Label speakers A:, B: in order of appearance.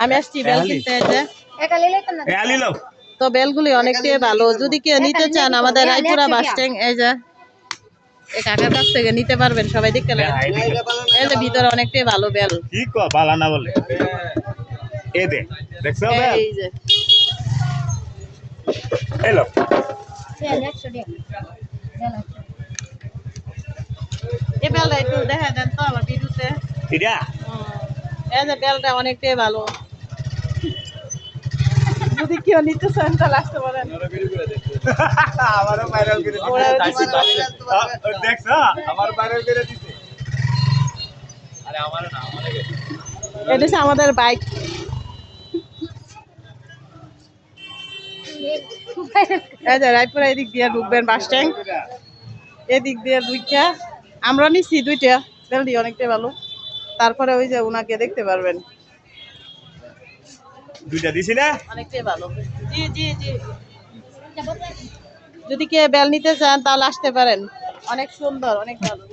A: আমি আসছি বেল কিনতে। এই যে তো বেলগুলি অনেকটাই ভালো, যদি কেউ নিতে চান আমাদের রায়পুরা বাস স্ট্যান্ড এই যে এই কাকার কাছ থেকে নিতে পারবেন। সবাই দেখতে লাগেন, এই যে ভিতরে অনেকটাই ভালো বেল।
B: কি কো বালা না বলে এ দে দেখছো বেল
A: এই যে
B: এলো
A: এই বেলটা একটু দেখা দেন তো আমার ভিডিওতে।
B: এটা
A: এই যে বেলটা অনেকটাই ভালো, যদি কেউ নিতে চান তাহলে আসতে পারেন।
B: আমারও ভাইরাল করে
A: ওরা
B: দিছে দেখছো আমার ভাইরাল করে দিছে আরে আমারও না আমারে
A: এটা হচ্ছে আমাদের বাইক। এই যে রায়পুরা এদিক দিয়ে ঢুকবেন বাস স্ট্যান্ড, এদিক দিয়ে দুইটা আমরা নিচ্ছি, দুইটা বেলটি অনেকটাই ভালো। তারপরে ওই যে ওনাকে দেখতে পারবেন,
B: দুইটা দিছি না
A: অনেকটাই ভালো। জি জি জি, যদি কেউ বেল নিতে চান তাহলে আসতে পারেন, অনেক সুন্দর, অনেক ভালো।